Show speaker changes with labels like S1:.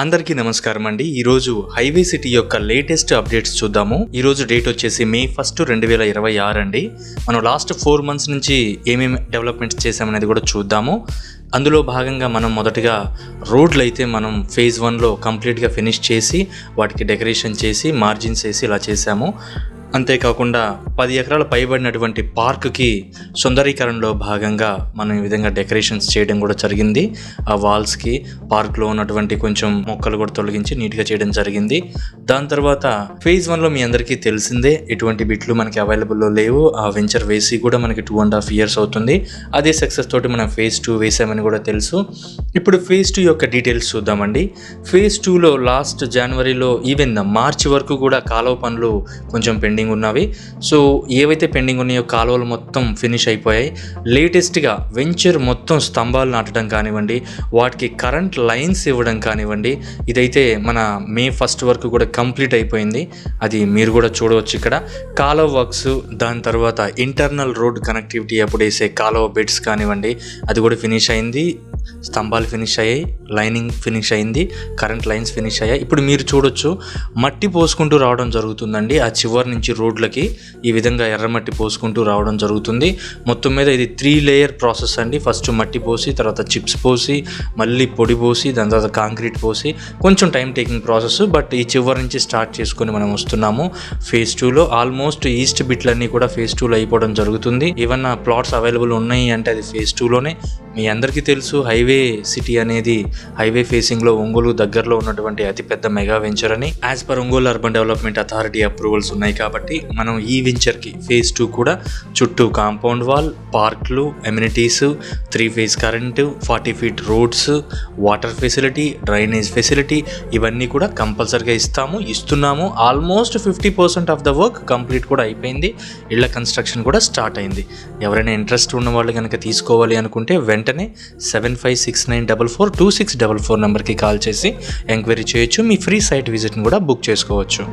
S1: అందరికీ నమస్కారం అండి. ఈరోజు హైవే సిటీ యొక్క లేటెస్ట్ అప్డేట్స్ చూద్దాము. ఈరోజు డేట్ వచ్చేసి May 1, 2026 అండి. మనం లాస్ట్ 4 months నుంచి ఏమేమి డెవలప్మెంట్స్ చేసామనేది కూడా చూద్దాము. అందులో భాగంగా మనం మొదటగా రోడ్లు అయితే మనం ఫేజ్ 1లో కంప్లీట్గా ఫినిష్ చేసి వాటికి డెకరేషన్ చేసి మార్జిన్స్ వేసి ఇలా చేసాము. అంతేకాకుండా 10 ఎకరాల పైబడినటువంటి పార్క్కి సుందరీకరణలో భాగంగా మనం ఈ విధంగా డెకరేషన్స్ చేయడం కూడా జరిగింది. ఆ వాల్స్కి పార్క్లో ఉన్నటువంటి కొంచెం మొక్కలు కూడా తొలగించి నీట్గా చేయడం జరిగింది. దాని తర్వాత ఫేజ్ 1లో మీ అందరికీ తెలిసిందే, ఎటువంటి బిట్లు మనకి అవైలబుల్లో లేవు. ఆ వెంచర్ వేసి కూడా మనకి 2.5 years అవుతుంది. అదే సక్సెస్ తోటి మనం ఫేజ్ 2 వేసామని కూడా తెలుసు. ఇప్పుడు ఫేజ్ 2 యొక్క డీటెయిల్స్ చూద్దామండి. ఫేజ్ 2లో లాస్ట్ జనవరిలో ఈవెన్ మార్చి వరకు కూడా కాలువ పనులు కొంచెం పెండింగ్ ఉన్నవి. సో ఏవైతే పెండింగ్ ఉన్నాయో కాలువలు మొత్తం ఫినిష్ అయిపోయాయి. లేటెస్ట్గా వెంచర్ మొత్తం స్తంభాలు నాటడం కానివ్వండి, వాటికి కరెంట్ లైన్స్ ఇవ్వడం కానివ్వండి, ఇదైతే మన May 1 వరకు కూడా కంప్లీట్ అయిపోయింది. అది మీరు కూడా చూడవచ్చు. ఇక్కడ కాలువ వర్క్స్, దాని తర్వాత ఇంటర్నల్ రోడ్ కనెక్టివిటీ అప్పుడు వేసే కాలువ బెడ్స్ కానివ్వండి, అది కూడా ఫినిష్ అయింది. స్తంభాలు ఫినిష్ అయ్యాయి, లైనింగ్ ఫినిష్ అయింది, కరెంట్ లైన్స్ ఫినిష్ అయ్యాయి. ఇప్పుడు మీరు చూడొచ్చు, మట్టి పోసుకుంటూ రావడం జరుగుతుందండి. ఆ చివరి నుంచి రోడ్లకి ఈ విధంగా ఎర్రమట్టి పోసుకుంటూ రావడం జరుగుతుంది. మొత్తం మీద ఇది 3 layer ప్రాసెస్ అండి. ఫస్ట్ మట్టి పోసి, తర్వాత చిప్స్ పోసి, మళ్ళీ పొడి పోసి, దాని తర్వాత కాంక్రీట్ పోసి, కొంచెం టైం టేకింగ్ ప్రాసెస్. బట్ ఈ చివరి నుంచి స్టార్ట్ చేసుకొని మనం వస్తున్నాము. ఫేజ్ 2లో ఆల్మోస్ట్ ఈస్ట్ బిట్లన్నీ కూడా ఫేజ్ 2లో అయిపోవడం జరుగుతుంది. ఏమన్నా ప్లాట్స్ అవైలబుల్ ఉన్నాయి అంటే అది ఫేజ్ 2లోనే. మీ అందరికీ తెలుసు, హైవే సిటీ అనేది హైవే ఫేసింగ్లో ఒంగోలు దగ్గరలో ఉన్నటువంటి అతిపెద్ద మెగా వెంచర్ అని. As per Ongole urban development authority approvals ఉన్నాయి కాబట్టి మనం ఈ వెంచర్కి ఫేజ్ 2 కూడా చుట్టూ కాంపౌండ్ వాల్, పార్క్లు, amenities, 3 phase current, 40 feet roads, water facility, drainage facility, ఇవన్నీ కూడా కంపల్సరీగా ఇస్తున్నాము. Almost 50% of the work complete కూడా అయిపోయింది. ఇళ్ల కన్స్ట్రక్షన్ కూడా స్టార్ట్ అయింది. ఎవరైనా ఇంట్రెస్ట్ ఉన్న వాళ్ళు కనుక తీసుకోవాలి అనుకుంటే వెంటనే 7569442644 నెంబర్కి కాల్ చేసి ఎంక్వైరీ చేయొచ్చు. మీ ఫ్రీ సైట్ విజిట్ని కూడా బుక్ చేసుకోవచ్చు.